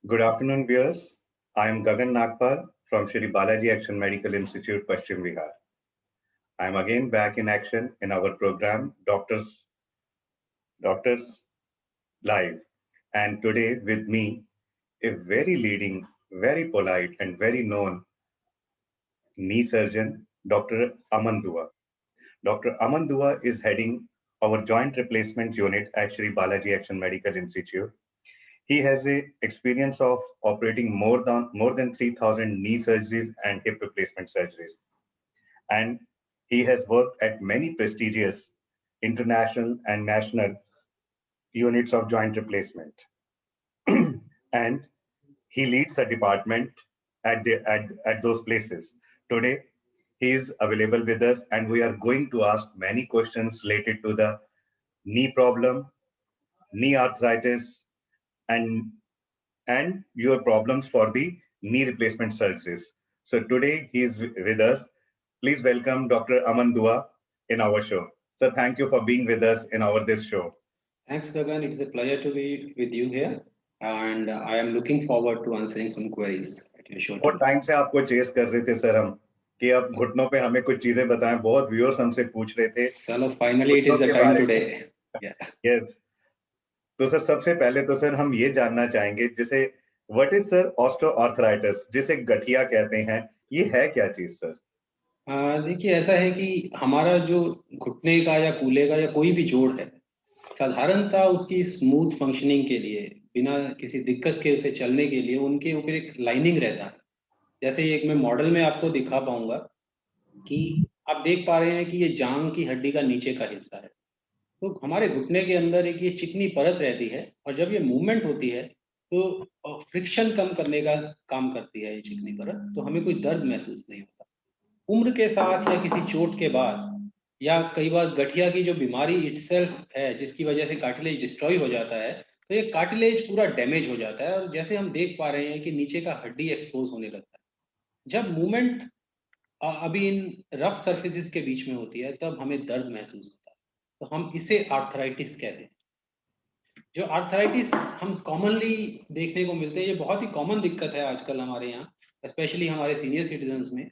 Good afternoon, viewers. I am Gagan Nagpal from Shri Balaji Action Medical Institute, Paschim Bihar. I am again back in action in our program, Doctors Live. And today with me, a very leading, very polite, and very known knee surgeon, Dr. Aman Dua. Dr. Aman Dua is heading our joint replacement unit at Shri Balaji Action Medical Institute. He has a experience of operating more than 3,000 knee surgeries and hip replacement surgeries. And he has worked at many prestigious international and national units of joint replacement. And he leads a department at those places. Today, he is available with us, and we are going to ask many questions related to the knee problem, knee arthritis, and your problems for the knee replacement surgeries. So today he is with us. Please welcome Dr. Aman Dua in our show. So thank you for being with us in our this show. Thanks, Gagan. It is a pleasure to be with you here, and I am looking forward to answering some queries at your show बहुत today. Time से आपको chess कर रहे थे sir हम कि अब घुटनों पे हमें कुछ चीजें बताएं. बहुत व्यूअर्स हमसे पूछ रहे थे So finally, it घुटनों is the के time बारे में. today. Yeah. यस. तो सर सबसे पहले तो सर हम ये जानना चाहेंगे जैसे व्हाट इज सर ऑस्टियोआर्थराइटिस जिसे गठिया कहते हैं, ये है क्या चीज सर? देखिए, ऐसा है कि हमारा जो घुटने का या कूल्हे का या कोई भी जोड़ है, साधारणतः उसकी स्मूथ फंक्शनिंग के लिए, बिना किसी दिक्कत के उसे चलने के लिए उनके ऊपर एक लाइनिंग रहता है. जैसे एक मैं मॉडल में आपको दिखा पाऊंगा कि आप देख पा रहे हैं कि ये जांग की हड्डी का नीचे का हिस्सा है. तो हमारे घुटने के अंदर एक ये चिकनी परत रहती है, और जब ये मूवमेंट होती है तो फ्रिक्शन कम करने का काम करती है ये चिकनी परत, तो हमें कोई दर्द महसूस नहीं होता. उम्र के साथ या किसी चोट के बाद, या कई बार गठिया की जो बीमारी इटसेल्फ है जिसकी वजह से कार्टिलेज डिस्ट्रॉय हो जाता है, तो ये कार्टिलेज पूरा डैमेज हो जाता है, और जैसे हम देख पा रहे हैं कि नीचे का हड्डी एक्सपोज होने लगता है. जब मूवमेंट अभी इन रफ सर्फेसिस के बीच में होती है, तब हमें दर्द महसूस होता है. तो हम इसे आर्थराइटिस कहते हैं. जो आर्थराइटिस हम कॉमनली देखने को मिलते हैं, ये बहुत ही कॉमन दिक्कत है आजकल हमारे यहाँ, स्पेशली हमारे सीनियर सिटीजन्स में.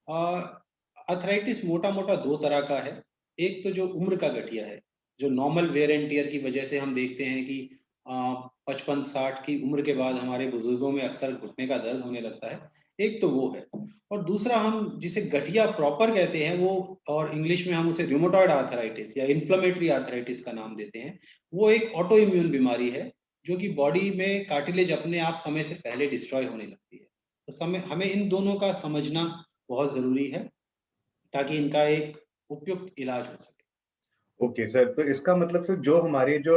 आर्थराइटिस मोटा मोटा दो तरह का है. एक तो जो उम्र का गठिया है, जो नॉर्मल वेयर एंड टियर की वजह से हम देखते हैं कि 55-60 की उम्र के बाद हमारे बुजुर्गों में अक्सर घुटने का दर्द होने लगता है. एक तो वो है, और दूसरा हम जिसे गठिया प्रॉपर कहते हैं वो, और इंग्लिश में हम उसे रूमेटॉइड आर्थराइटिस या इन्फ्लेमेटरी आर्थराइटिस का नाम देते हैं. वो एक ऑटो इम्यून बीमारी है, जो कि बॉडी में कार्टिलेज अपने आप समय से पहले डिस्ट्रॉय होने लगती है. तो समय हमें इन दोनों का समझना बहुत जरूरी है, ताकि इनका एक उपयुक्त इलाज हो सके. ओके सर, तो इसका मतलब सर जो हमारे जो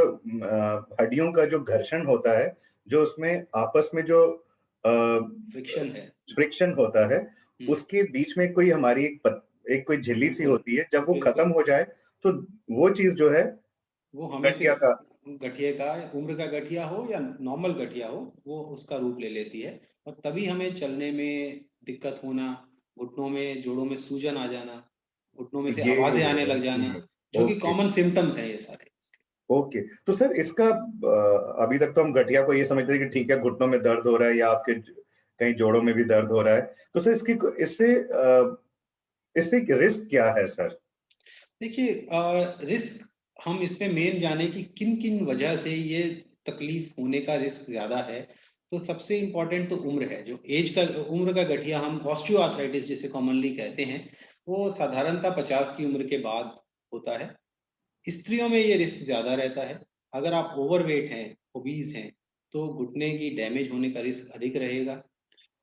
हड्डियों का जो घर्षण होता है, जो उसमें आपस में जो फ्रिक्शन है, फ्रिक्शन होता है, उसके बीच में कोई हमारी एक कोई झिल्ली सी होती है, जब वो खत्म हो जाए तो वो चीज जो है वो हमें गठिया का गठिए का, उम्र का गठिया हो या नॉर्मल गठिया हो, वो उसका रूप ले लेती है. और तभी हमें चलने में दिक्कत होना, घुटनों में जोड़ों में सूजन आ जाना, घुटनों में से ये आवाजें आने लग ओके जाना, जो कि ओके कॉमन सिम्टम्स हैं ये सारे. ओके. तो सर इसका अभी तक तो हम गठिया को ये समझते हैं कि ठीक है घुटनों में दर्द हो रहा है या आपके कहीं जोड़ों में भी दर्द हो रहा है, तो सर इससे इससे रिस्क क्या है सर? देखिए, रिस्क हम इस पे मेन जाने कि किन किन वजह से ये तकलीफ होने का रिस्क ज्यादा है. तो सबसे इम्पोर्टेंट तो उम्र है. जो एज का, उम्र का गठिया हम ऑस्टियोआर्थराइटिस जिसे कॉमनली कहते हैं, वो साधारणतः 50 की उम्र के बाद होता है. स्त्रियों में ये रिस्क ज्यादा रहता है. अगर आप ओवरवेट हैं, ओबीज हैं, तो घुटने की डैमेज होने का रिस्क अधिक रहेगा.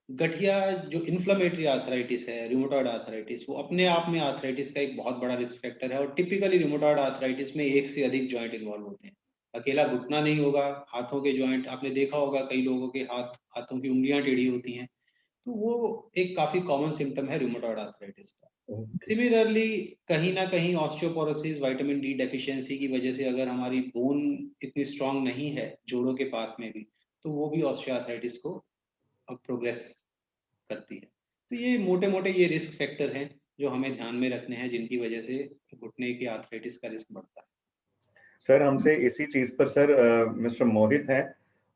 गठिया जो इन्फ्लेमेटरी आर्थराइटिस है, रूमेटॉइड आर्थराइटिस, वो अपने आप में आर्थराइटिस का एक बहुत बड़ा रिस्क फैक्टर है. और टिपिकली रूमेटॉइड आर्थराइटिस में एक से अधिक जॉइंट इन्वॉल्व होते हैं. अकेला घुटना नहीं होगा, हाथों के जॉइंट आपने देखा होगा, कई लोगों के हाथों की उंगलियां टेढ़ी होती हैं. तो वो एक काफी कॉमन सिम्टम है रूमेटॉइड आर्थराइटिस का. ओके सिमिलरली कहीं ना कहीं ऑस्टियोपोरोसिस, विटामिन डी डेफिशिएंसी की वजह से अगर हमारी बोन इतनी स्ट्रांग नहीं है जोड़ों के पास में भी, तो वो भी ऑस्टियोआर्थराइटिस को प्रोग्रेस करती है. तो ये मोटे मोटे ये रिस्क फैक्टर हैं जो हमें ध्यान में रखने हैं, जिनकी वजह से घुटने की आर्थराइटिस का रिस्क बढ़ता है. सर, हमसे इसी चीज पर सर मिस्टर मोहित हैं,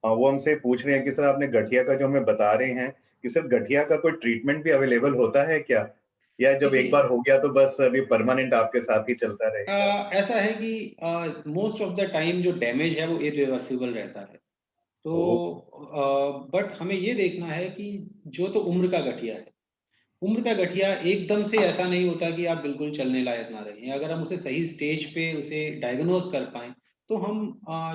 वो हमसे पूछ रहे हैं कि सर आपने गठिया का जो हमें बता रहे हैं कि सर गठिया का कोई ट्रीटमेंट भी अवेलेबल होता है क्या, या जब एक देखिए बार हो गया तो बस अभी परमानेंट आपके साथ ही चलता रहेगा? ऐसा है कि मोस्ट ऑफ द टाइम जो डैमेज है वो इरिवर्सिबल रहता है। तो ओ, बट हमें ये देखना है कि जो तो उम्र का गठिया है, उम्र का गठिया एकदम से ऐसा नहीं होता कि आप बिल्कुल चलने लायक ना रहें। अगर हम उसे सही स्टेज पे उसे डायग्नोज कर पाएं तो हम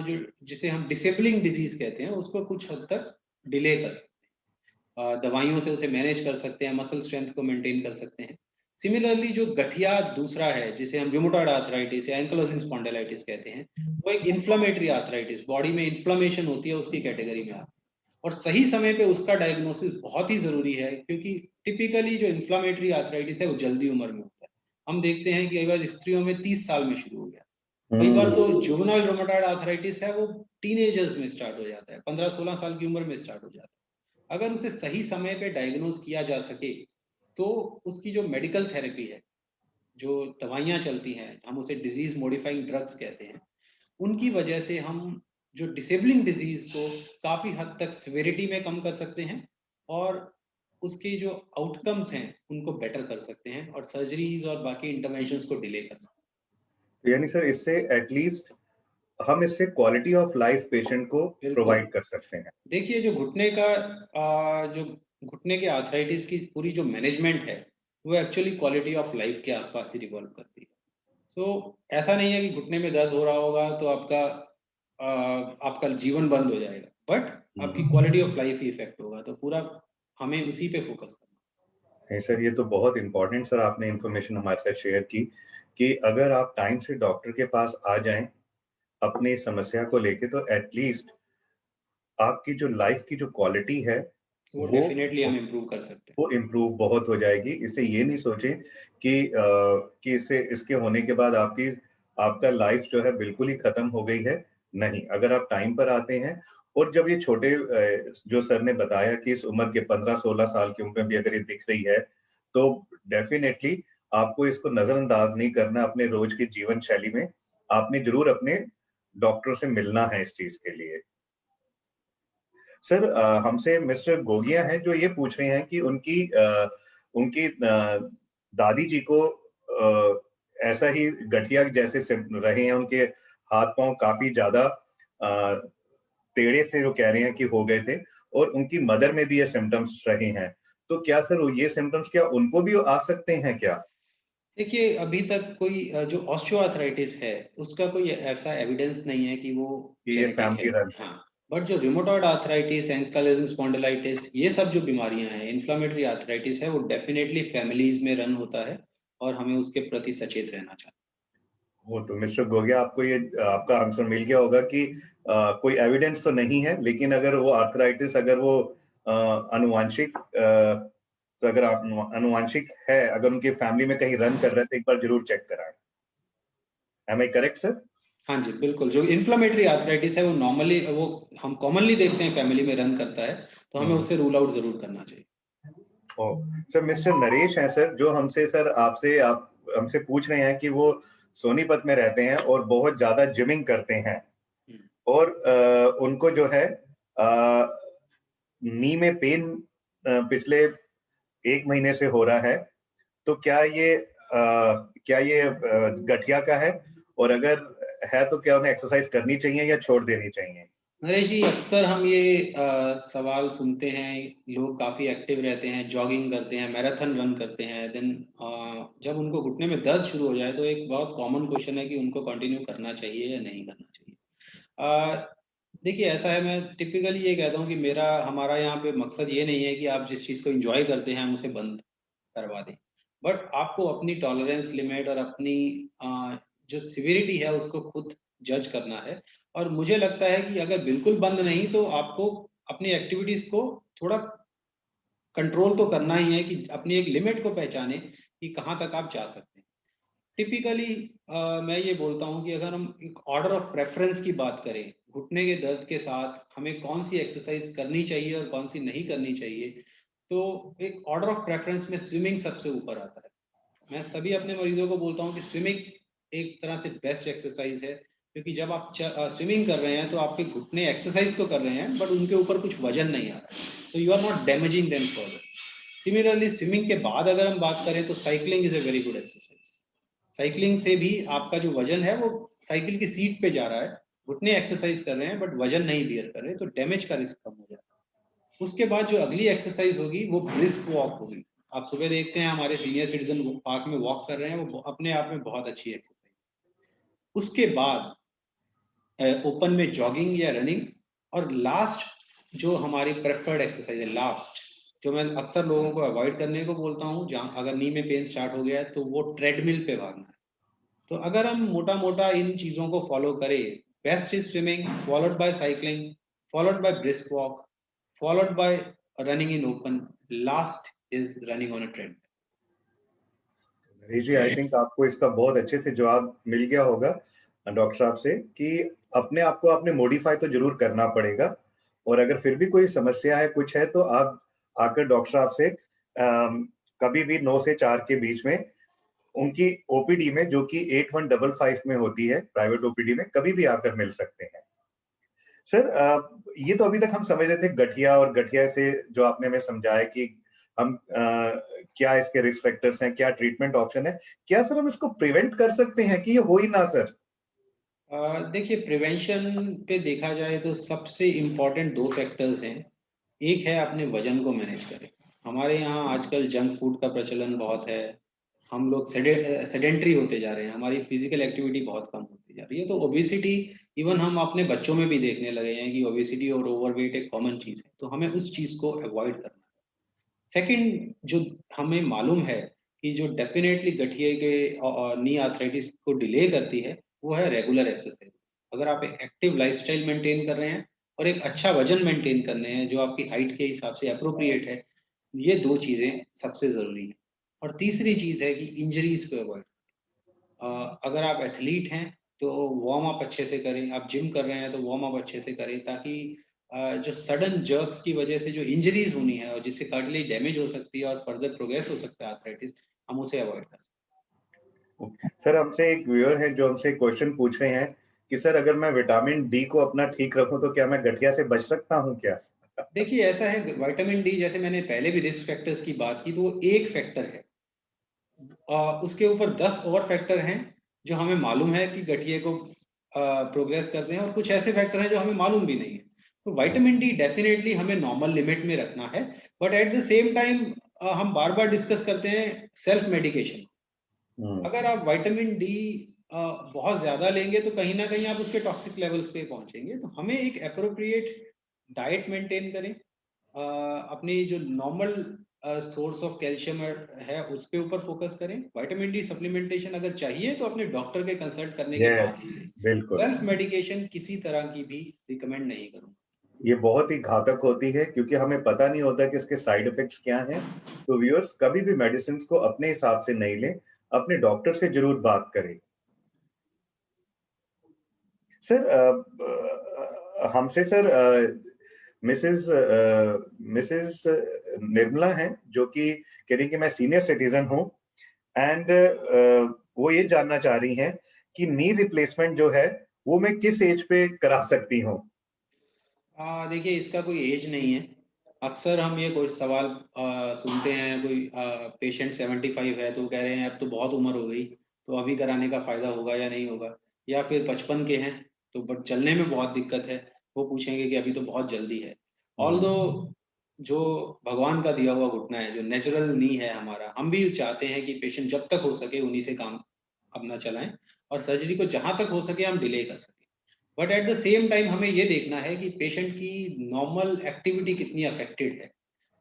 जो जिसे हम डिसेबलिंग डिजीज कहते हैं उसको कुछ हद तक डिले कर सकते हैं। दवाइयों से उसे मैनेज कर सकते हैं, मसल स्ट्रेंथ को मेंटेन कर सकते हैं। सिमिलरली जो गठिया दूसरा है जिसे हम रूमेटॉइड आर्थराइटिस या एंकिलोजिंग स्पॉन्डिलाइटिस कहते हैं, वो एक इन्फ्लेमेटरी आर्थराइटिस, बॉडी में इन्फ्लेमेशन होती है, उसकी कैटेगरी में आता है। और सही समय पे उसका डायग्नोसिस बहुत ही जरूरी है, क्योंकि टिपिकली जो इन्फ्लामेटरी आर्थराइटिस है वो जल्दी उम्र में होता है। हम देखते हैं कि कई बार स्त्रियों में 30 साल में शुरू हो गया, कई बार तो हम्म। जुवेनाइल रूमेटॉइड आर्थराइटिस है वो टीनेजर्स में स्टार्ट हो जाता है, 15-16 साल की उम्र में स्टार्ट हो जाता है। अगर उसे सही समय पे डायग्नोज किया जा सके तो उसकी जो मेडिकल थेरेपी है, जो दवाइयां चलती हैं, हम उसे डिजीज मॉडिफाइंग ड्रग्स कहते हैं, उनकी वजह से हम जो डिसेबलिंग डिजीज को काफी हद तक सिविरिटी में कम कर सकते हैं और उसके जो आउटकम्स हैं उनको बेटर कर सकते हैं और सर्जरीज और बाकी इंटरवेंशंस को डिले कर सकते यानी सर इससे एटलीस्ट हम इससे क्वालिटी ऑफ लाइफ पेशेंट को हैं। बिल्कुल। प्रोवाइड कर सकते हैं। देखिए जो जो घुटने के आर्थराइटिस की पूरी जो मैनेजमेंट है वो एक्चुअली क्वालिटी ऑफ लाइफ के आसपास ही रिवॉल्व करती है। सो ऐसा नहीं है कि घुटने में दर्द हो रहा होगा तो आपका जीवन बंद हो जाएगा, बट आपकी हम्म। क्वालिटी ऑफ लाइफ ही इफेक्ट होगा। तो पूरा हमें उसी पे फोकस करना नहीं सर, ये तो बहुत इंपॉर्टेंट सर आपने इंफॉर्मेशन हमारे साथ शेयर की कि अगर आप टाइम से डॉक्टर के पास आ जाएं अपनी समस्या को लेके, तो एटलीस्ट आपकी जो लाइफ की जो क्वालिटी है है, वो वो डेफिनेटली हम इम्प्रूव कर सकते हैं। वो इम्प्रूव बहुत हो जाएगी। इससे ये नहीं सोचें कि इससे इसके होने के बाद आपकी आपका लाइफ जो है बिल्कुल ही खत्म हो गई है। नहीं, अगर आप टाइम पर आते हैं और जब ये छोटे जो सर ने बताया कि इस उम्र के 15-16 साल की उम्र में भी अगर ये दिख रही है, तो डेफिनेटली आपको इसको नजरअंदाज नहीं करना अपने रोज की जीवन शैली में। आपने जरूर अपने डॉक्टर से मिलना है इस चीज के लिए। सर हमसे मिस्टर गोगिया हैं जो ये पूछ रहे हैं कि उनकी दादी जी को ऐसा ही गठिया जैसे रहे हैं, उनके हाथ पांव काफी ज्यादा अ, टेढ़े से वो कह रहे हैं कि हो गए थे, और उनकी मदर में भी ये सिम्टम्स रहे हैं। तो क्या सर ये सिम्टम्स क्या उनको भी आ सकते हैं क्या? देखिए अभी तक कोई जो ऑस्टियोआर्थराइटिस है उसका कोई ऐसा एविडेंस नहीं है कि वो कि ये जेनेटिक है। फैमिली रन है? हाँ, बट जो रिमोटॉइड आर्थराइटिस, एंकाइलोजिंग स्पॉन्डिलाइटिस, ये सब जो बीमारियां हैं, इन्फ्लेमेटरी आर्थराइटिस है, वो डेफिनेटली फैमिलीज में रन होता है और हमें उसके प्रति सचेत रहना चाहिए। वो तो मिस्टर गोगिया, आपको ये आपका आंसर मिल गया होगा कि कोई एविडेंस तो नहीं है, लेकिन अगर वो आर्थराइटिस अगर वो अनुवांशिक तो अगर अनुवांशिक है, अगर उनकी फैमिली में कहीं रन कर रहे हैं तो एक बार जरूर चेक कराएं। Am I correct sir? हाँ जी बिल्कुल, जो इन्फ्लेमेटरी आर्थराइटिस है वो नॉर्मली वो हम कॉमनली देखते हैं फैमिली में रन करता है, तो हमें हम्म। उसे रूल आउट जरूर करना चाहिए। ओ सर, मिस्टर नरेश हैं सर जो हमसे सर आपसे आप हमसे पूछ रहे हैं कि वो सोनीपत में रहते हैं और बहुत ज्यादा जिमिंग करते हैं, हम्म। और उनको जो है नी में पेन पिछले 1 महीने से हो रहा है। तो क्या ये गठिया का है, और अगर है तो क्या उन्हें एक्सरसाइज करनी चाहिए या छोड़ देनी चाहिए? नरेश जी, अक्सर हम ये सवाल सुनते हैं, लोग काफी एक्टिव रहते हैं, जॉगिंग करते हैं, मैराथन रन करते हैं, देन जब उनको घुटने में दर्द शुरू हो जाए तो एक बहुत कॉमन क्वेश्चन है कि उनको कंटिन्यू करना चाहिए या नहीं करना चाहिए। देखिए ऐसा है, मैं टिपिकली ये कहता हूँ कि मेरा हमारा यहाँ पे मकसद ये नहीं है कि आप जिस चीज़ को एंजॉय करते हैं हम उसे बंद करवा दें, बट आपको अपनी टॉलरेंस लिमिट और अपनी जो सिविरिटी है उसको खुद जज करना है। और मुझे लगता है कि अगर बिल्कुल बंद नहीं तो आपको अपनी एक्टिविटीज को थोड़ा कंट्रोल तो करना ही है, कि अपनी एक लिमिट को पहचाने कि कहाँ तक आप जा सकते हैं। टिपिकली मैं ये बोलता हूँ कि अगर हम एक ऑर्डर ऑफ प्रेफरेंस की बात करें, घुटने के दर्द के साथ हमें कौन सी एक्सरसाइज करनी चाहिए और कौन सी नहीं करनी चाहिए, तो एक ऑर्डर ऑफ प्रेफरेंस में स्विमिंग सबसे ऊपर आता है। मैं सभी अपने मरीजों को बोलता हूँ कि स्विमिंग एक तरह से बेस्ट एक्सरसाइज है, क्योंकि जब आप स्विमिंग कर रहे हैं तो आपके घुटने एक्सरसाइज तो कर रहे हैं बट उनके ऊपर कुछ वजन नहीं आ रहा है, तो you are not damaging them further. Similarly swimming के बाद अगर हम बात करें तो cycling is a very good exercise. Cycling से भी आपका जो वजन है वो साइकिल की सीट पे जा रहा है, घुटने एक्सरसाइज कर रहे हैं बट वजन नहीं बियर कर रहे, तो डैमेज का रिस्क कम हो जाता है। उसके बाद जो अगली एक्सरसाइज होगी वो ब्रिस्क वॉक होगी। आप सुबह देखते हैं हमारे सीनियर सिटीजन पार्क में वॉक कर रहे हैं, वो अपने आप में बहुत अच्छी एक्सरसाइज। उसके बाद ओपन में जॉगिंग या रनिंग, और लास्ट जो हमारी प्रेफर्ड एक्सरसाइज है, लास्ट जो मैं अक्सर लोगों को अवॉइड करने को बोलता हूँ, जहाँ अगर नी में पेन स्टार्ट हो गया है तो वो ट्रेडमिल पे भागना है। तो अगर हम मोटा मोटा इन चीजों को फॉलो करें, best is swimming followed by cycling followed by brisk walk followed by running in open, last is running on a treadmill. Harish ji, I think आपको इसका बहुत अच्छे से जवाब मिल गया होगा डॉक्टर साहब से कि अपने आप को आपने मॉडिफाई तो जरूर करना पड़ेगा, और अगर फिर भी कोई समस्या है कुछ है तो आप आकर डॉक्टर साहब से कभी भी 9 से 4 के बीच में उनकी ओपीडी में, जो कि 8155 में होती है, प्राइवेट ओपीडी में कभी भी आकर मिल सकते हैं। सर, ये तो अभी तक हम समझ रहे थे गठिया, और गठिया से जो आपने हमें समझाया कि हम क्या इसके रिस्क फैक्टर्स हैं, क्या ट्रीटमेंट ऑप्शन है, क्या सर हम इसको प्रिवेंट कर सकते हैं कि ये हो ही ना सर? देखिए, प्रिवेंशन पे देखा जाए तो सबसे इम्पोर्टेंट दो फैक्टर्स हैं। एक है अपने वजन को मैनेज करें। हमारे यहाँ आजकल जंक फूड का प्रचलन बहुत है, हम लोग सेडेंट्री होते जा रहे हैं, हमारी फिजिकल एक्टिविटी बहुत कम होती जा रही है, तो ओबेसिटी इवन हम अपने बच्चों में भी देखने लगे हैं कि ओबेसिटी और ओवरवेट एक कॉमन चीज है, तो हमें उस चीज को अवॉइड करना है। सेकंड, जो हमें मालूम है कि जो डेफिनेटली गठिए के नी आर्थराइटिस को डिले करती है, वो है रेगुलर एक्सरसाइज। अगर आप एक एक्टिव लाइफस्टाइल मेंटेन कर रहे हैं और एक अच्छा वजन मेंटेन करने हैं जो आपकी हाइट के हिसाब से अप्रोप्रिएट है, ये दो चीजें सबसे जरूरी है। और तीसरी चीज है कि इंजरीज को अवॉइड। अगर आप एथलीट हैं तो वार्म अप अच्छे से करें, आप जिम कर रहे हैं तो वार्म अप अच्छे से करें, ताकि जो सडन जर्क्स की वजह से जो इंजरीज होनी है और जिससे कार्टिलेज डैमेज हो सकती है और फर्दर प्रोग्रेस हो सकता है आर्थराइटिस, हम उसे अवॉइड कर सकते सर, हमसे एक व्यूअर है जो हमसे क्वेश्चन पूछ रहे हैं कि सर अगर मैं विटामिन डी को अपना ठीक रखूं तो क्या मैं गठिया से बच सकता हूं क्या? हैं। देखिए, ऐसा है, विटामिन डी जैसे मैंने पहले भी रिस्क फैक्टर्स की बात की, तो वो एक फैक्टर है। उसके ऊपर 10 और फैक्टर हैं जो हमें मालूम है कि गठिए को प्रोग्रेस करते हैं, और कुछ ऐसे फैक्टर हैं जो हमें मालूम भी नहीं है। तो विटामिन डी डेफिनेटली हमें नॉर्मल लिमिट में रखना है, but at the same time हम बार बार डिस्कस करते हैं सेल्फ मेडिकेशन। अगर आप विटामिन डी बहुत ज्यादा लेंगे तो कहीं ना कहीं आप उसके टॉक्सिक लेवल्स पे पहुंचेंगे, तो हमें एक अप्रोप्रिएट डाइट मेंटेन करें, अपनी जो नॉर्मल सोर्स ऑफ कैल्शियम है उस पे ऊपर फोकस करें। विटामिन डी सप्लीमेंटेशन अगर चाहिए तो अपने डॉक्टर के कंसल्ट करने के बाद यस, लीजिए। बिल्कुल। सेल्फ मेडिकेशन किसी तरह की भी रिकमेंड नहीं करूंगा। ये बहुत ही घातक होती है क्योंकि हमें पता नहीं होता कि इसके साइड इफेक्ट्स क्या हैं। तो व्यूअर्स, कभी भी मेडिसिन को अपने हिसाब से नहीं लें, अपने डॉक्टर से जरूर बात करें। सर, हमसे सर मिसेस मिसेस निर्मला हैं, जो कि कह रही कि मैं सीनियर सिटीजन हूं, एंड वो ये जानना चाह रही हैं कि नी रिप्लेसमेंट जो है वो मैं किस एज पे करा सकती हूँ? देखिए, इसका कोई एज नहीं है। अक्सर हम ये कोई सवाल सुनते हैं, कोई पेशेंट 75 है तो कह रहे हैं अब तो बहुत उम्र हो गई, तो अभी कराने का फायदा होगा या नहीं होगा, या फिर 55 के हैं तो बट चलने में बहुत दिक्कत है, वो पूछेंगे कि अभी तो बहुत जल्दी है। ऑल्दो जो भगवान का दिया हुआ घुटना है, जो नेचुरल नी है हमारा, हम भी चाहते हैं कि पेशेंट जब तक हो सके उन्हीं से काम अपना चलाएं, और सर्जरी को जहां तक हो सके हम डिले कर सकें। But at the same time हमें ये देखना है कि पेशेंट की नॉर्मल एक्टिविटी कितनी अफेक्टेड है।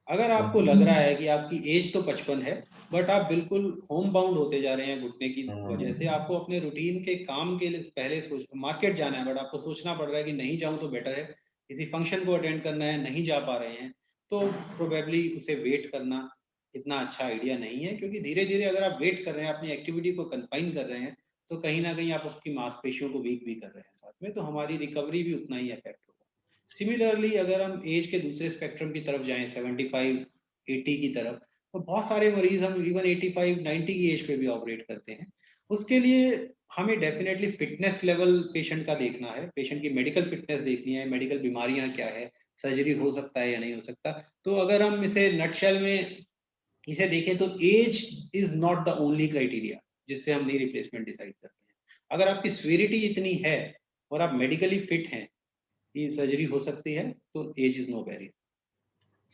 अगर आपको लग रहा है कि आपकी एज तो 55 है बट आप बिल्कुल होम बाउंड होते जा रहे हैं घुटने की वजह से, आपको अपने रूटीन के काम के लिए पहले सोच, मार्केट जाना है बट आपको सोचना पड़ रहा है कि नहीं जाऊं तो बेटर है, किसी फंक्शन को अटेंड करना है, नहीं जा पा रहे हैं, तो प्रोबेबली उसे वेट करना इतना अच्छा आइडिया नहीं है, क्योंकि धीरे धीरे अगर आप वेट कर रहे हैं, अपनी एक्टिविटी को कंफाइन कर रहे हैं, तो कहीं ना कहीं आप आपकी मांसपेशियों को वीक भी कर रहे हैं साथ में, तो हमारी रिकवरी भी उतना ही इफेक्ट होगा। सिमिलरली अगर हम एज के दूसरे स्पेक्ट्रम की तरफ जाएं, 75 80 की तरफ, तो बहुत सारे मरीज हम इवन 85 90 की एज पे भी ऑपरेट करते हैं। उसके लिए हमें डेफिनेटली फिटनेस लेवल पेशेंट का देखना है, पेशेंट की मेडिकल फिटनेस देखनी है, मेडिकल बीमारियां क्या है, सर्जरी हो सकता है या नहीं हो सकता। तो अगर हम इसे नटशेल में इसे देखें तो age is not the only criteria जिससे हम नी रिप्लेसमेंट डिसाइड करते हैं। अगर आपकी स्वीरिटी इतनी है और आप मेडिकली फिट हैं कि सर्जरी हो सकती है, तो age is no barrier.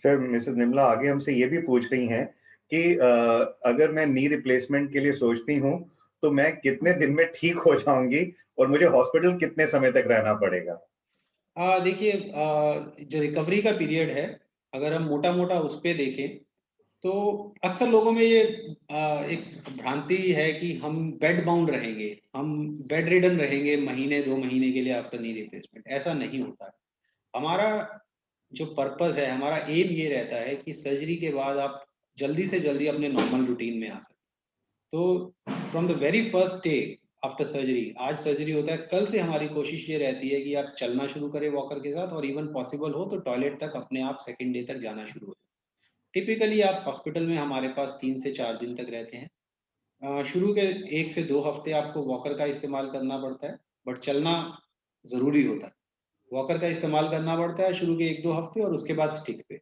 Sir Mrs Nirmala आगे हमसे ये भी पूछ रही हैं कि अगर मैं नी रिप्लेसमेंट के लिए सोचती हूँ तो मैं कितने दिन में ठीक हो जाऊंगी और मुझे हॉस्पिटल कितने समय तक रहना पड़ेगा? देखिए, जो रिकवरी का पीरियड है, अगर हम मोटा मोटा उस पे देखें तो अक्सर लोगों में ये एक भ्रांति है कि हम बेड बाउंड रहेंगे, हम बेड रिडन रहेंगे महीने 2 महीने के लिए आफ्टर नी रिप्लेसमेंट। ऐसा नहीं होता है। हमारा जो पर्पस है, हमारा एम ये रहता है कि सर्जरी के बाद आप जल्दी से जल्दी अपने नॉर्मल रूटीन में आ सकें। तो from the very first day after surgery, आज सर्जरी होता है, कल से हमारी कोशिश ये रहती है कि आप चलना शुरू करें वॉकर के साथ, और इवन पॉसिबल हो तो टॉयलेट तक अपने आप सेकेंड डे तक जाना शुरू हो। टिपिकली आप हॉस्पिटल में हमारे पास 3 से 4 दिन तक रहते हैं। शुरू के 1 से 2 हफ्ते आपको वॉकर का इस्तेमाल करना पड़ता है, बट चलना ज़रूरी होता है। वॉकर का इस्तेमाल करना पड़ता है शुरू के 1-2 हफ्ते, और उसके बाद स्टिक पे।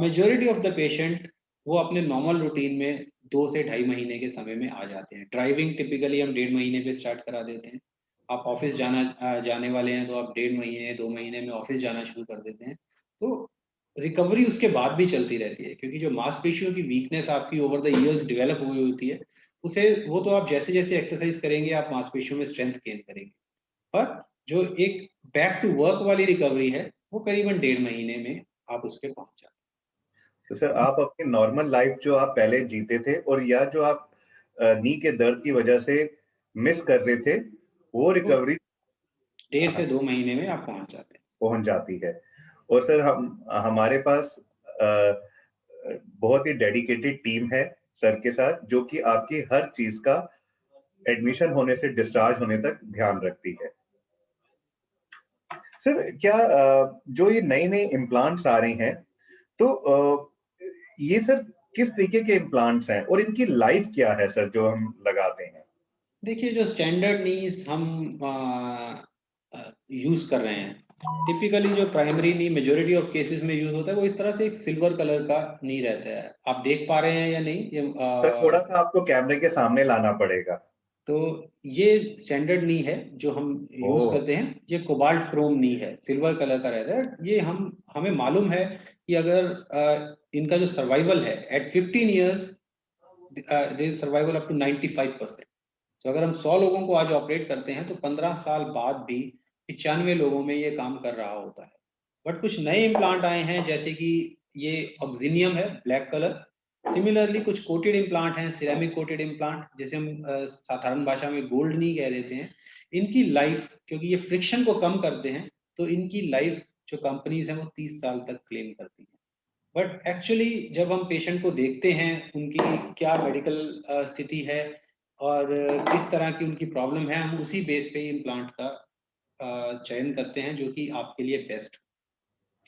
मेजॉरिटी ऑफ द पेशेंट वो अपने नॉर्मल रूटीन में 2 से ढाई महीने के समय में आ जाते हैं। ड्राइविंग टिपिकली हम 1.5 महीने पे स्टार्ट करा देते हैं। आप ऑफिस जाने वाले हैं तो आप 1.5 महीने 2 महीने में ऑफिस जाना शुरू कर देते हैं। तो रिकवरी उसके बाद भी चलती रहती है, क्योंकि जो मांसपेशियों की वीकनेस आपकी ओवर द इयर्स डेवलप हुई होती है, उसे वो तो आप जैसे जैसे एक्सरसाइज करेंगे आप मांसपेशियों में स्ट्रेंथ गेन करेंगे। पर जो एक बैक टू वर्क वाली रिकवरी है, वो करीबन 1.5 महीने में आप उस पर पहुंच जाते हैं। तो सर आप अपनी नॉर्मल लाइफ जो आप पहले जीते थे और या जो आप नी के दर्द की वजह से मिस कर रहे थे वो तो रिकवरी 1.5 से 2 महीने में आप पहुंच जाते हैं। पहुंच जाती है। और सर हम हमारे पास बहुत ही डेडिकेटेड टीम है सर के साथ जो कि आपकी हर चीज का एडमिशन होने से डिस्चार्ज होने तक ध्यान रखती है। सर क्या जो ये नए नए इम्प्लांट्स आ रहे हैं तो ये सर किस तरीके के इम्प्लांट्स हैं और इनकी लाइफ क्या है सर जो हम लगाते हैं? देखिए, जो स्टैंडर्ड नीज हम यूज कर रहे हैं, टिपिकली जो primary knee majority of cases में यूज होता है, वो इस तरह से एक सिल्वर कलर का नी रहता है। आप देख पा रहे हैं या नहीं ये सर थोड़ा सा आपको कैमरे के सामने लाना पड़ेगा। तो ये स्टैंडर्ड नी है जो हम यूज ओह। करते हैं। ये कोबाल्ट क्रोम नी है, सिल्वर कलर का रहता है। ये हमें मालूम है कि अगर इनका जो सर्वाइवल है at 15 years, there is survival up to 95%। तो अगर हम 100 लोगों को आज ऑपरेट करते हैं तो 15 साल बाद भी 95 लोगों में ये काम कर रहा होता है। बट कुछ नए इम्प्लांट आए हैं, जैसे कि ये ऑक्सीनियम है, ब्लैक कलर। सिमिलरली कुछ कोटेड इम्प्लांट हैं, सिरेमिक कोटेड इम्प्लांट, जिसे हम साधारण भाषा में गोल्ड नहीं कह देते हैं। इनकी लाइफ, क्योंकि ये फ्रिक्शन को कम करते हैं, तो इनकी लाइफ जो कंपनीज हैं वो 30 साल तक क्लेम करती हैं। बट एक्चुअली जब हम पेशेंट को देखते हैं, उनकी क्या मेडिकल स्थिति है और किस तरह की उनकी प्रॉब्लम है, हम उसी बेस पे इम्प्लांट का चयन करते हैं जो कि आपके लिए बेस्ट।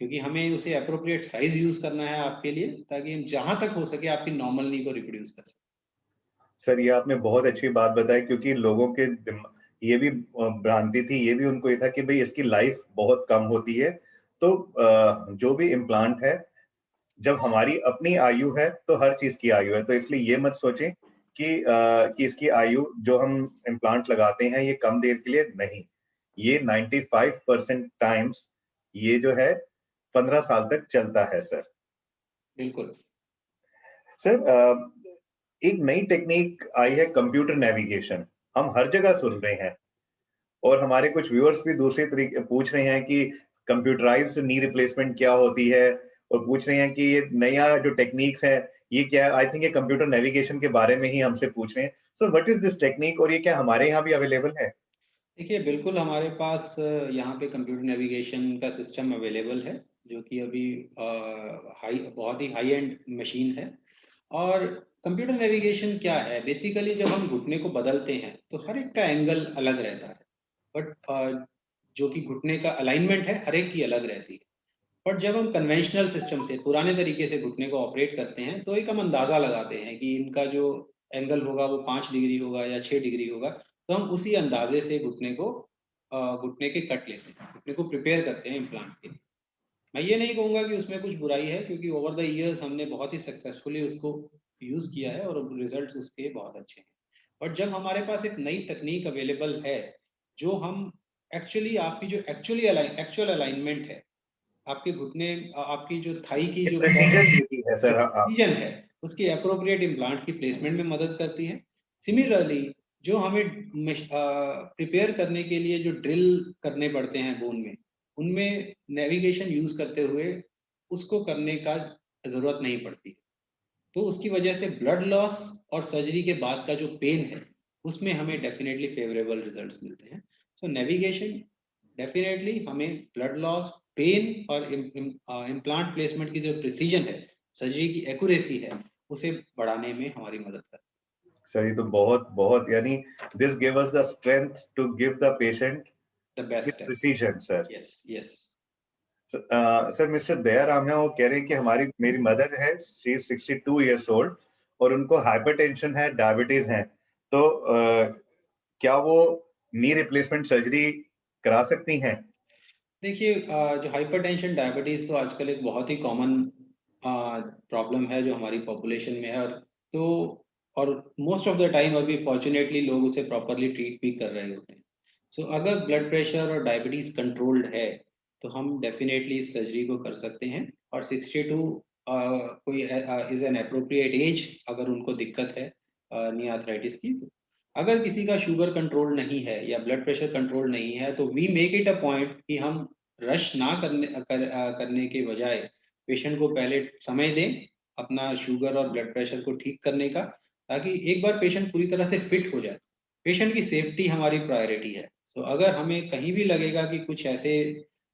क्योंकि हमें उसे अप्रोप्रिएट साइज यूज करना है आपके लिए, ताकि हम जहां तक हो सके आपकी नॉर्मल नी को रिप्रोड्यूस कर सकें। सर ये आपने बहुत अच्छी बात बताई क्योंकि लोगों के ये भी भ्रांति थी, ये भी उनको ये था कि भाई इसकी लाइफ बहुत कम होती है। तो जो भी इम्प्लांट है, जब हमारी अपनी आयु है तो हर चीज की आयु है, तो इसलिए ये मत सोचें कि इसकी आयु जो हम इम्प्लांट लगाते हैं ये कम देर के लिए नहीं। ये 95% टाइम्स ये जो है 15 साल तक चलता है सर। बिल्कुल। सर एक नई टेक्निक आई है कंप्यूटर नेविगेशन, हम हर जगह सुन रहे हैं और हमारे कुछ व्यूअर्स भी दूसरे तरीके पूछ रहे हैं कि कंप्यूटराइज्ड नी रिप्लेसमेंट क्या होती है, और पूछ रहे हैं कि ये नया जो टेक्निक्स है ये क्या है। आई थिंक ये कंप्यूटर नेविगेशन के बारे में ही हमसे पूछ रहे हैं। So what is this technique और ये क्या हमारे यहाँ भी अवेलेबल है? देखिए, बिल्कुल हमारे पास यहाँ पे कंप्यूटर नेविगेशन का सिस्टम अवेलेबल है, जो कि अभी बहुत ही हाई एंड मशीन है। और कंप्यूटर नेविगेशन क्या है, बेसिकली जब हम घुटने को बदलते हैं तो हर एक का एंगल अलग रहता है। बट जो कि घुटने का अलाइनमेंट है हर एक की अलग रहती है। बट जब हम कन्वेंशनल सिस्टम से, पुराने तरीके से घुटने को ऑपरेट करते हैं, तो एक हम अंदाजा लगाते हैं कि इनका जो एंगल होगा वो 5 डिग्री होगा या 6 डिग्री होगा, तो हम उसी अंदाजे से घुटने के कट लेते हैं, घुटने को प्रिपेयर करते हैं इम्प्लांट के लिए। मैं ये नहीं कहूँगा कि उसमें कुछ बुराई है, क्योंकि ओवर द ईयर्स हमने बहुत ही सक्सेसफुली उसको यूज़ किया है और रिजल्ट्स उसके बहुत अच्छे हैं। बट जब हमारे पास एक नई तकनीक अवेलेबल है, जो हम एक्चुअली आपकी जो एक्चुअल अलाइनमेंट है, आपके घुटने आपकी जो थाई की जो प्रिसीजन देती है जो सर आप। प्रिसीजन है, उसकी एप्रोप्रिएट इम्प्लांट की प्लेसमेंट में मदद करती है। सिमिलरली जो हमें प्रिपेयर करने के लिए जो ड्रिल करने पड़ते हैं बोन में, उनमें नेविगेशन यूज करते हुए उसको करने का जरूरत नहीं पड़ती। तो उसकी वजह से ब्लड लॉस और सर्जरी के बाद का जो पेन है, उसमें हमें डेफिनेटली फेवरेबल रिजल्ट्स मिलते हैं। सो नेविगेशन डेफिनेटली हमें ब्लड लॉस, पेन और इम्प्लांट प्लेसमेंट की जो प्रिसीजन है, सर्जरी की एक्यूरेसी है, उसे बढ़ाने में हमारी मदद करता सर ये तो बहुत बहुत यानी this give us the strength to give the patient है। द विद बेस्ट है। Precision sir. Yes yes. Sir mister Dayaram है, वो कह रहे हैं कि हमारी मेरी मदर है, शी इज 62 इयर्स ओल्ड और उनको हाइपरटेंशन है, डायबिटीज है, तो क्या वो नी रिप्लेसमेंट सर्जरी करा सकती हैं? देखिए जो हाइपरटेंशन डायबिटीज तो आजकल एक बहुत ही कॉमन प्रॉब्लम है जो हमारी पॉपुलेशन में है, और मोस्ट ऑफ द टाइम अभी फॉर्चुनेटली लोग उसे प्रॉपरली ट्रीट भी कर रहे होते हैं। सो अगर ब्लड प्रेशर और डायबिटीज कंट्रोल्ड है, तो हम डेफिनेटली इस सर्जरी को कर सकते हैं। और 62 कोई इज एन अप्रोप्रिएट एज अगर उनको दिक्कत है नी आर्थराइटिस की। अगर किसी का शुगर कंट्रोल नहीं है या ब्लड प्रेशर कंट्रोल नहीं है, तो we make it a point कि हम रश ना करने के बजाय पेशेंट को पहले समय दें अपना शुगर और ब्लड प्रेशर को ठीक करने का, ताकि एक बार पेशेंट पूरी तरह से फिट हो जाए। पेशेंट की सेफ्टी हमारी प्रायोरिटी है। सो अगर हमें कहीं भी लगेगा कि कुछ ऐसे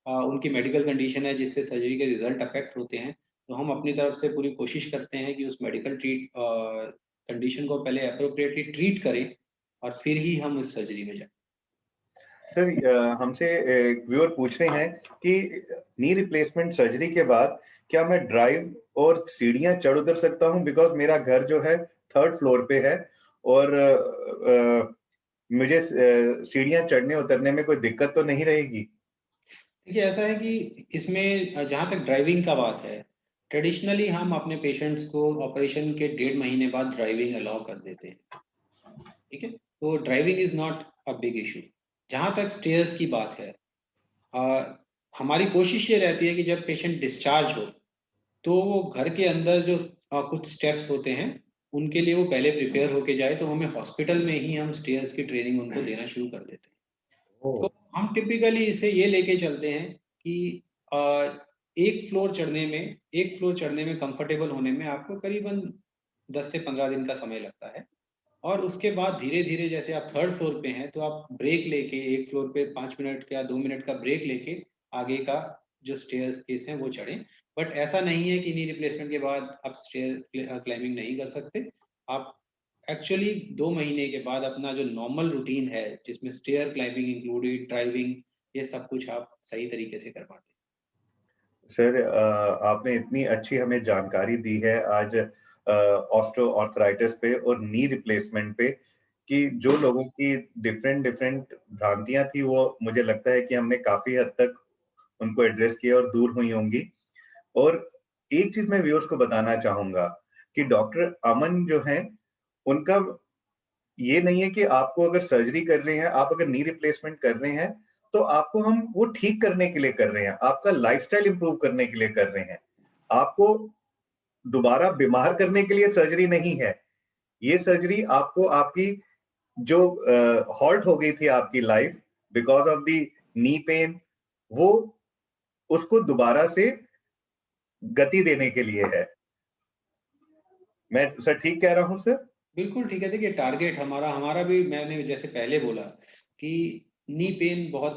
उनकी मेडिकल कंडीशन है जिससे सर्जरी के रिजल्ट अफेक्ट होते हैं, तो हम अपनी तरफ से पूरी कोशिश करते हैं कि उस मेडिकल कंडीशन को पहले अप्रोप्रिएटली ट्रीट करें और फिर ही हम उस सर्जरी में जाएं। सर हमसे एक व्यूअर पूछ रहे हैं कि नी रिप्लेसमेंट सर्जरी के बाद क्या मैं ड्राइव और सीढ़ियां चढ़ उतर सकता हूं, बिकॉज मेरा घर जो है 3rd फ्लोर पे है और मुझे सीढ़ियां चढ़ने उतरने में कोई दिक्कत तो नहीं रहेगी? देखिए ऐसा है कि इसमें जहाँ तक ड्राइविंग का बात है, ट्रेडिशनली हम अपने पेशेंट्स को ऑपरेशन के 1.5 महीने बाद ड्राइविंग अलाउ कर देते हैं। ठीक है, तो driving is not a big issue. जहाँ तक स्टेयर्स की बात है, अ, हमारी कोशिश ये रहती है कि जब पेशेंट डिस्चार्ज हो, तो वो घर के अंदर जो कुछ स्टेप्स होते हैं, उनके लिए वो पहले प्रिपेयर होके जाए, तो हमें हॉस्पिटल में ही हम स्टेयर्स की ट्रेनिंग उनको देना शुरू कर देते हैं। ओह, तो हम टिपिकली इसे ये लेके चलते हैं कि अ, एक फ्लोर चढ़ने में कंफर्टेबल होने में आपको करीबन 10 से 15 दिन का समय लगता है। और उसके बाद धीरे धीरे जैसे आप 3rd फ्लोर पे हैं, तो आप ब्रेक लेके एक फ्लोर पे 5 मिनट का 2 मिनट का ब्रेक लेके आगे का जो स्टेयर केस है वो चढ़ें। बट ऐसा नहीं है कि नी रिप्लेसमेंट के बाद आप स्टेयर क्लाइंबिंग नहीं कर सकते। आप एक्चुअली 2 महीने के बाद अपना जो नॉर्मल रूटीन है, जिसमें स्टेयर क्लाइंबिंग इंक्लूडेड, ड्राइविंग, ये सब कुछ आप सही तरीके से कर पाते सर आपने इतनी अच्छी हमें जानकारी दी है आज ऑस्टो आर्थराइटिस पे और नी रिप्लेसमेंट पे, कि जो लोगों की डिफरेंट डिफरेंट भ्रांतियां थी वो मुझे लगता है कि हमने काफी हद तक उनको एड्रेस किया और दूर हुई होंगी। और एक चीज मैं व्यूअर्स को बताना चाहूंगा कि डॉक्टर अमन जो हैं, उनका ये नहीं है कि आपको अगर सर्जरी कर रहे हैं, आप अगर नी रिप्लेसमेंट कर रहे हैं, तो आपको हम वो ठीक करने के लिए कर रहे हैं, आपका लाइफस्टाइल इंप्रूव करने के लिए कर रहे हैं। आपको दोबारा बीमार करने के लिए सर्जरी नहीं है। ये सर्जरी आपको आपकी जो हॉल्ट हो गई थी आपकी life because of the knee pain, वो उसको दोबारा से गति देने के लिए है। मैं सर ठीक कह रहा हूं सर? बिल्कुल ठीक है। देखिए टारगेट हमारा हमारा भी, मैंने जैसे पहले बोला कि नी पेन बहुत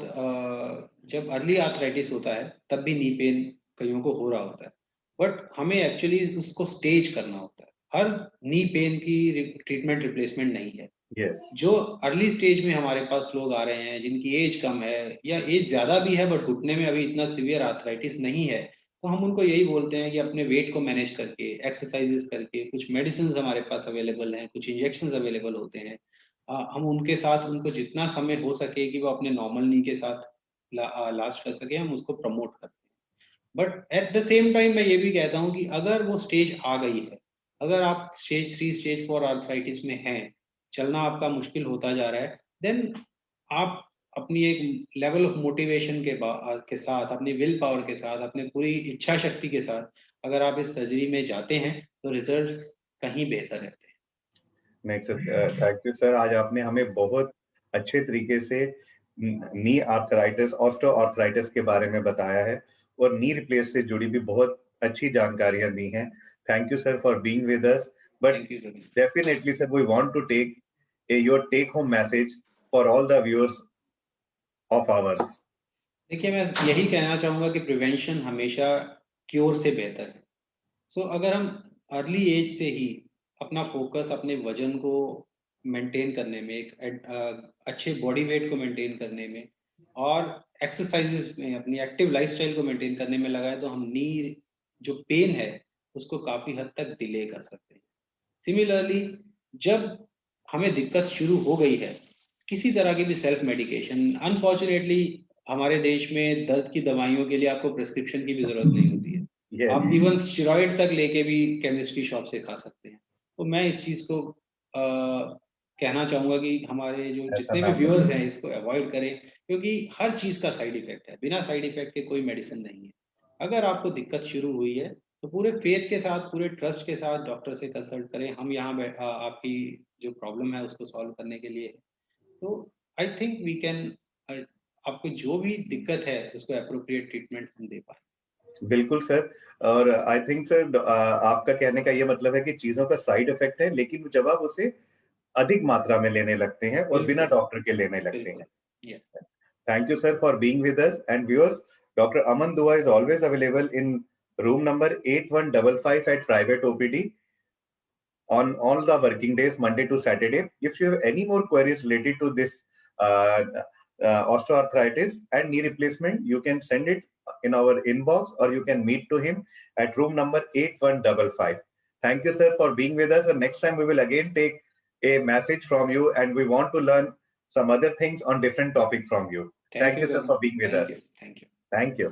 जब अर्ली आर्थराइटिस होता है तब भी नी पेन कईयों को हो रहा होता है। बट हमें एक्चुअली उसको स्टेज करना होता है। हर नी पेन की ट्रीटमेंट रिप्लेसमेंट नहीं है। यस। जो अर्ली स्टेज में हमारे पास लोग आ रहे हैं जिनकी एज कम है या एज ज्यादा भी है बट घुटने में अभी इतना सीवियर आर्थराइटिस नहीं है, तो हम उनको यही बोलते हैं कि अपने वेट को मैनेज करके, एक्सरसाइजेस करके, कुछ मेडिसिन हमारे पास अवेलेबल हैं, कुछ इंजेक्शन अवेलेबल होते हैं। हम उनके साथ उनको जितना समय हो सके कि वो अपने नॉर्मल नी के साथ लास्ट कर सके, हम उसको प्रमोट करते हैं। But at the same time मैं ये भी कहता हूँ कि अगर वो स्टेज आ गई है, अगर आप स्टेज 3 स्टेज 4 आर्थराइटिस में हैं, चलना आपका मुश्किल होता जा रहा है, देन आप अपनी एक लेवल ऑफ मोटिवेशन के साथ, अपनी विल पावर के साथ, अपने पूरी इच्छा शक्ति के साथ अगर आप इस सर्जरी में जाते हैं तो रिजल्ट्स कहीं बेहतर रहते हैं। नहीं सर, थैंक यू सर। आज आपने हमें बहुत अच्छे तरीके से नी आर्थराइटिस, ऑस्टो आर्थराइटिस के बारे में बताया है और नी रिप्लेस से जुड़ी भी बहुत अच्छी जानकारियां दी हैं। Thank you sir for being with us. But thank you sir. Definitely sir, we want to take your take home message for all the viewers of ours. देखिए, मैं यही कहना चाहूँगा कि प्रिवेंशन हमेशा क्योर से बेहतर है। सो अगर हम अर्ली एज से ही अपना फोकस अपने वजन को मेंटेन करने में, अच्छे बॉडी वेट को मेंटेन करने में और एक्सरसाइजेस में, अपनी एक्टिव लाइफस्टाइल को मेंटेन करने में लगाए, तो हम नी जो पेन है उसको काफी हद तक डिले कर सकते हैं। सिमिलरली, जब हमें दिक्कत शुरू हो गई है, किसी तरह की भी सेल्फ मेडिकेशन, अनफॉर्चुनेटली हमारे देश में दर्द की दवाइयों के लिए आपको प्रिस्क्रिप्शन की भी जरूरत नहीं होती है। यस, आप इवन स्टेरॉइड तक लेके भी केमिस्ट की शॉप से खा सकते हैं। तो मैं इस चीज को कहना चाहूंगा कि हमारे जो ऐसा जितने भी ना व्यूअर्स करें। हैं इसको अवॉइड करें, क्योंकि हर चीज का साइड इफेक्ट है, बिना साइड इफेक्ट के कोई मेडिसिन नहीं है। अगर आपको दिक्कत शुरू हुई है तो पूरे फेथ के साथ, पूरे ट्रस्ट के साथ डॉक्टर से कंसल्ट करें। हम यहाँ आपकी जो प्रॉब्लम है उसको सॉल्व करने के लिए। तो आई थिंक वी कैन, आपको जो भी दिक्कत है उसको अप्रोप्रिएट ट्रीटमेंट हम दे पाए। बिल्कुल सर। और आई थिंक सर, आपका कहने का ये मतलब है कि चीजों का साइड इफेक्ट है, लेकिन जब आप उसे अधिक मात्रा में लेने लगते हैं और बिना बिल्कुल, डॉक्टर के लेने लगते बिल्कुल। हैं। या Thank you, sir, for being with us. And viewers, Dr. Aman Dua is always available in room number 8155 at private OPD on all the working days, Monday to Saturday. If you have any more queries related to this uh, osteoarthritis and knee replacement, you can send it in our inbox or you can meet to him at room number 8155. Thank you, sir, for being with us. And next time we will again take a message from you and we want to learn some other things on different topic from you. Thank Thank you you, sir, sir. for being with thank you, us. Thank you. Thank you.